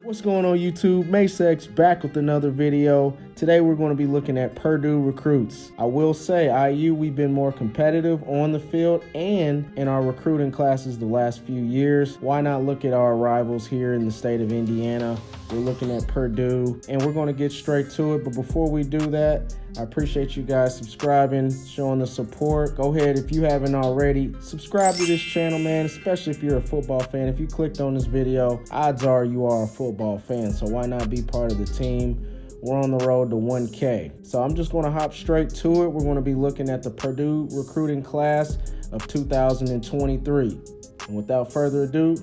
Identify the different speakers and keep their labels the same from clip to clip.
Speaker 1: What's going on YouTube? Mase back with another video. Today we're going to be looking at Purdue recruits. I will say IU, we've been more competitive on the field and in our recruiting classes the last few years. Why not look at our rivals here in the state of Indiana? We're looking at Purdue and we're going to get straight to it. But before we do that, I appreciate you guys subscribing, showing the support. Go ahead, if you haven't already, subscribe to this channel, man, especially if you're a football fan. If you clicked on this video, odds are you are a football fan, so why not be part of the team? We're on the road to 1K. So I'm just going to hop straight to it. We're going to be looking at the Purdue recruiting class of 2023. And without further ado,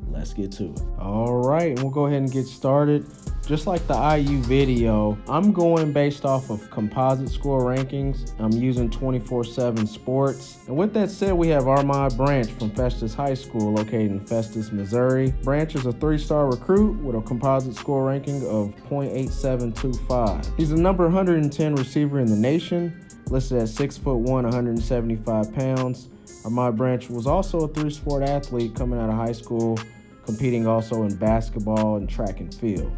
Speaker 1: let's get to it. All right, we'll go ahead and get started. Just like the IU video, I'm going based off of composite score rankings. I'm using 24/7 Sports. And with that said, we have Armand Branch from Festus High School located in Festus, Missouri. Branch is a 3-star recruit with a composite score ranking of .8725. He's the number 110 receiver in the nation, listed at 6'1", 175 pounds. Armand Branch was also a 3-sport athlete coming out of high school, competing also in basketball and track and field.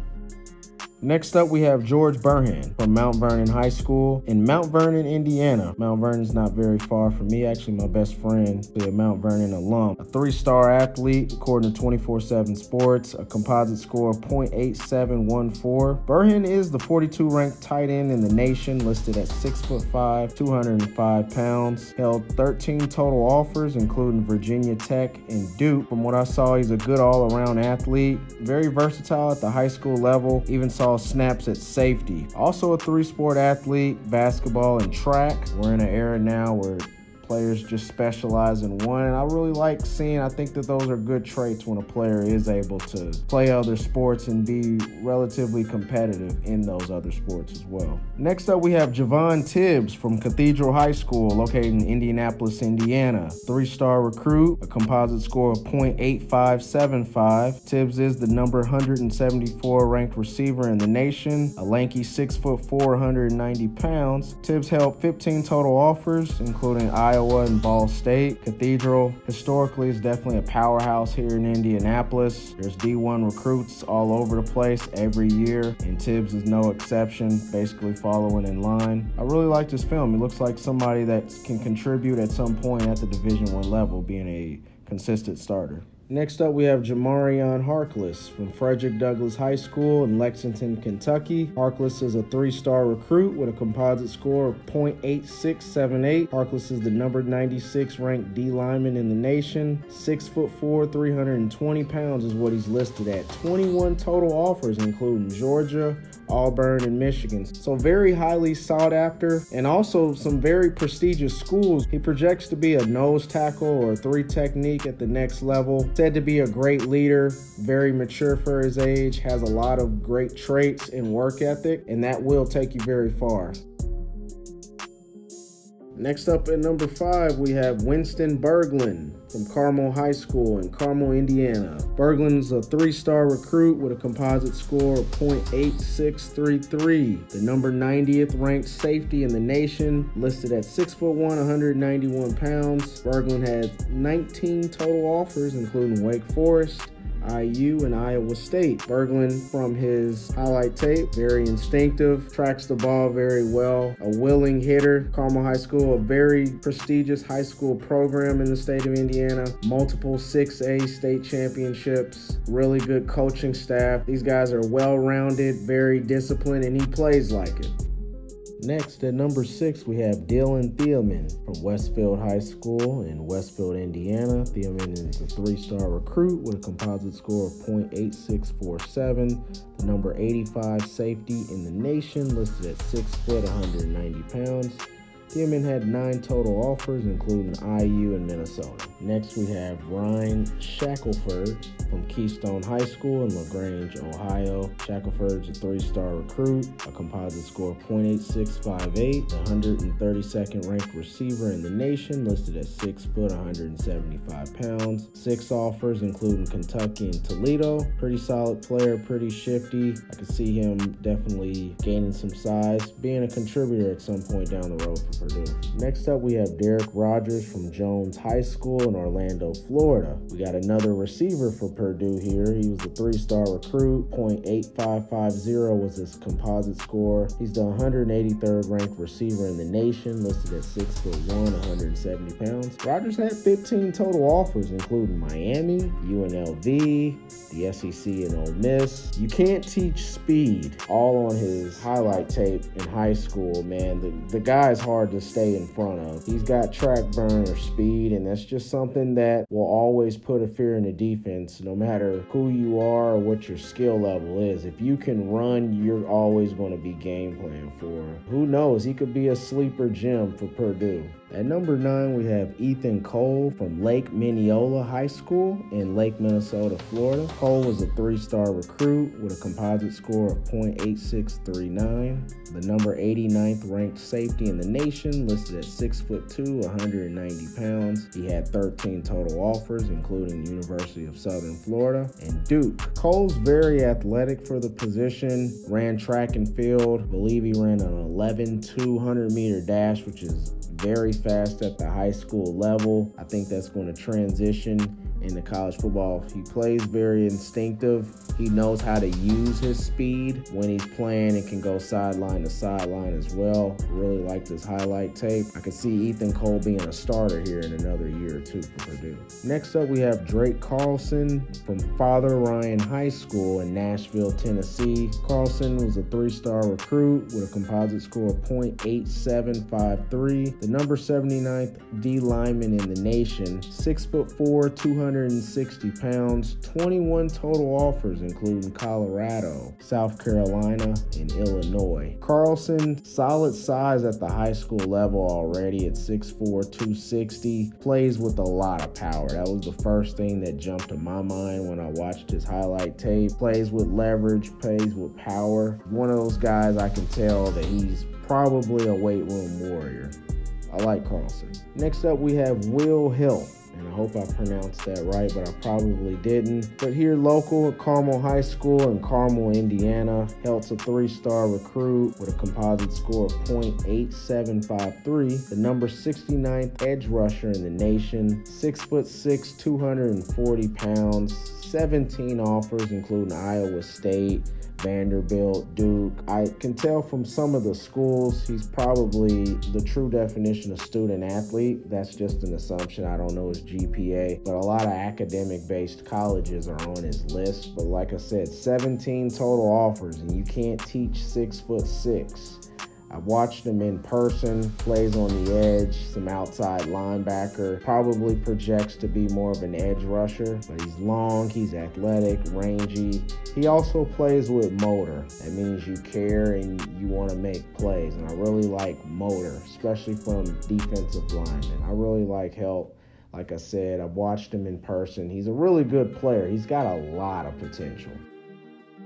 Speaker 1: Next up, we have George Burhan from Mount Vernon High School in Mount Vernon, Indiana. Mount Vernon's not very far from me. Actually, my best friend is a Mount Vernon alum. A 3-star athlete, according to 24/7 Sports, a composite score of .8714. Burhan is the 42 ranked tight end in the nation, listed at 6'5", 205 pounds. Held 13 total offers, including Virginia Tech and Duke. From what I saw, he's a good all-around athlete. Very versatile at the high school level, even saw snaps at safety. Also a 3-sport athlete, basketball and track. We're in an era now where players just specialize in one, and I really like seeing, I think that those are good traits when a player is able to play other sports and be relatively competitive in those other sports as well. Next up, we have Javon Tibbs from Cathedral High School located in Indianapolis, Indiana. 3-star recruit, a composite score of .8575. Tibbs is the number 174 ranked receiver in the nation, a lanky 6'4", 190 pounds. Tibbs held 15 total offers, including Iowa and Ball State. Cathedral historically is definitely a powerhouse here in Indianapolis. There's D1 recruits all over the place every year, and Tibbs is no exception, basically following in line. I really like this film. He looks like somebody that can contribute at some point at the Division I level, being a consistent starter. Next up, we have Jamarion Harless from Frederick Douglass High School in Lexington, Kentucky. Harless is a 3-star recruit with a composite score of .8678. Harless is the number 96 ranked D lineman in the nation. 6'4", 320 pounds is what he's listed at. 21 total offers, including Georgia, Auburn, and Michigan. So very highly sought after, and also some very prestigious schools. He projects to be a nose tackle or a 3 technique at the next level. Said to be a great leader, very mature for his age, has a lot of great traits and work ethic, and that will take you very far. Next up at number 5, we have Winston Berglund from Carmel High School in Carmel, Indiana. Berglund's a 3-star recruit with a composite score of .8633. The number 90th ranked safety in the nation, listed at 6'1", 191 pounds. Berglund had 19 total offers, including Wake Forest, IU, and Iowa State. Berglund, from his highlight tape, very instinctive, tracks the ball very well, a willing hitter. Carmel High School, a very prestigious high school program in the state of Indiana, multiple 6A state championships, really good coaching staff. These guys are well-rounded, very disciplined, and he plays like it. Next, at number 6, we have Thielman from Westfield High School in Westfield, Indiana. Thielman is a 3-star recruit with a composite score of .8647. The number 85 safety in the nation, listed at 6', 190 pounds. Thielman had 9 total offers, including IU and Minnesota. Next, we have Ryan Shackelford from Keystone High School in LaGrange, Ohio. Shackelford's a 3-star recruit, a composite score of .8658, the 132nd ranked receiver in the nation, listed at 6', 175 pounds. 6 offers, including Kentucky and Toledo. Pretty solid player, pretty shifty. I could see him definitely gaining some size, being a contributor at some point down the road for Purdue. Next up, we have Derek Rogers from Jones High School in Orlando, Florida. We got another receiver for Purdue here. He was a 3-star recruit. .8550 was his composite score. He's the 183rd ranked receiver in the nation, listed at 6'1", 170 pounds. Rogers had 15 total offers, including Miami, UNLV, the SEC, and Ole Miss. You can't teach speed. All on his highlight tape in high school, man. The guy's hard to stay in front of. He's got track burn or speed, and that's just something that will always put a fear in the defense, no matter who you are or what your skill level is. If you can run, you're always going to be game plan for. Who knows? He could be a sleeper gem for Purdue. At number 9, we have Ethan Cole from Lake Minneola High School in Lake, Minnesota, Florida. Cole was a 3-star recruit with a composite score of .8639. The number 89th ranked safety in the nation, listed at 6'2", 190 pounds. He had 13 total offers, including the University of Southern Florida and Duke. Cole's very athletic for the position, ran track and field. I believe he ran an 11 200-meter dash, which is very fast at the high school level. I think that's going to transition into college football. He plays very instinctive. He knows how to use his speed when he's playing and can go sideline to sideline as well. Really like this highlight tape. I could see Ethan Cole being a starter here in another year or two for Purdue. Next up, we have Drake Carlson from Father Ryan High School in Nashville, Tennessee. Carlson was a 3-star recruit with a composite score of .8753. The number 79th D lineman in the nation, 6'4", 260 pounds, 21 total offers, including Colorado, South Carolina, and Illinois. Carlson, solid size at the high school level already at 6'4", 260, plays with a lot of power. That was the first thing that jumped to my mind when I watched his highlight tape. Plays with leverage, plays with power. One of those guys I can tell that he's probably a weight room warrior. I like Carlson. Next up, we have Will Hill. And I hope I pronounced that right, but I probably didn't. But here local at Carmel High School in Carmel, Indiana. Helt's a 3-star recruit with a composite score of .8753. The number 69th edge rusher in the nation. 6'6", 240 pounds. 17 offers, including Iowa State, Vanderbilt, Duke. I can tell from some of the schools he's probably the true definition of student athlete. That's just an assumption. I don't know his GPA, but a lot of academic-based colleges are on his list. But like I said, 17 total offers, and you can't teach 6'6". I've watched him in person, plays on the edge, some outside linebacker, probably projects to be more of an edge rusher, but he's long, he's athletic, rangy. He also plays with motor. That means you care and you want to make plays, and I really like motor, especially from defensive linemen. I really like Helt. Like I said, I've watched him in person. He's a really good player. He's got a lot of potential.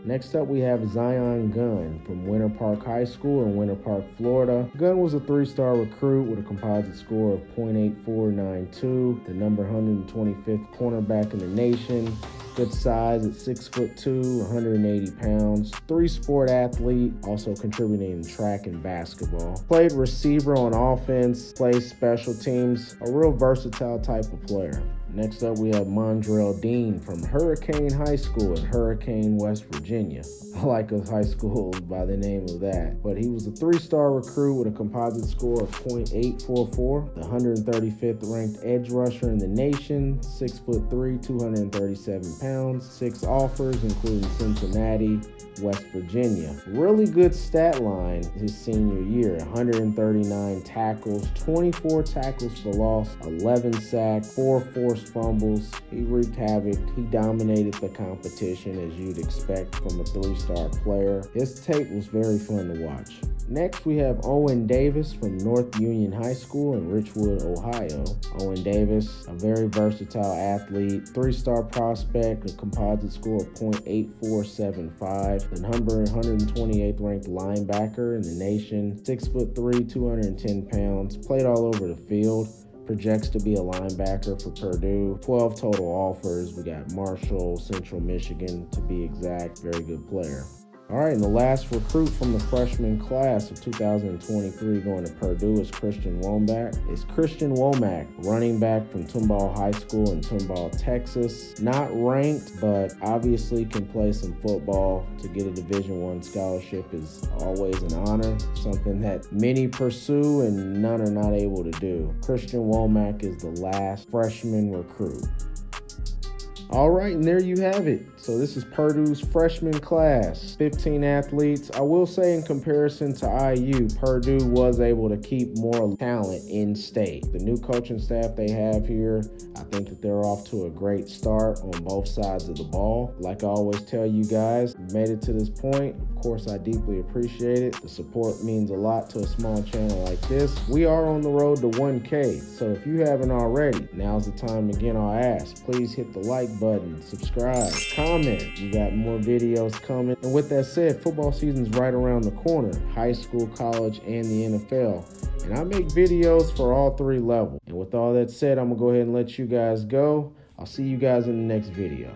Speaker 1: Next up, we have Zion Gunn from Winter Park High School in Winter Park, Florida. Gunn was a 3-star recruit with a composite score of .8492, the number 125th cornerback in the nation. Good size at 6'2", 180 pounds. 3-sport athlete, also contributing in track and basketball. Played receiver on offense, plays special teams, a real versatile type of player. Next up, we have Mondrell Dean from Hurricane High School in Hurricane, West Virginia. I like a high school by the name of that. But he was a 3-star recruit with a composite score of .844, the 135th ranked edge rusher in the nation, 6'3", 237 pounds, 6 offers, including Cincinnati, West Virginia. Really good stat line his senior year, 139 tackles, 24 tackles for loss, 11 sacks, 4 forced fumbles. He wreaked havoc. He dominated the competition as you'd expect from a 3-star player. His tape was very fun to watch. Next, we have Owen Davis from North Union High School in Richwood, Ohio. Owen Davis, a very versatile athlete, 3-star prospect, a composite score of .8475, the number 128th ranked linebacker in the nation, 6'3", 210 pounds, played all over the field. Projects to be a linebacker for Purdue. 12 total offers. We got Marshall, Central Michigan to be exact. Very good player. All right, and the last recruit from the freshman class of 2023 going to Purdue is Christian Womack. It's Christian Womack, running back from Tomball High School in Tomball, Texas. Not ranked, but obviously can play some football. To get a Division I scholarship is always an honor, something that many pursue and none are not able to do. Christian Womack is the last freshman recruit. All right, and there you have it. So this is Purdue's freshman class, 15 athletes. I will say in comparison to IU, Purdue was able to keep more talent in state. The new coaching staff they have here, I think that they're off to a great start on both sides of the ball. Like I always tell you guys, we made it to this point. Of course, I deeply appreciate it. The support means a lot to a small channel like this. We are on the road to 1K, so if you haven't already, now's the time again I'll ask. Please hit the like button, subscribe, comment. We got more videos coming. And with that said, football season's right around the corner. High school, college, and the NFL. And I make videos for all three levels. And with all that said, I'm gonna go ahead and let you guys go. I'll see you guys in the next video.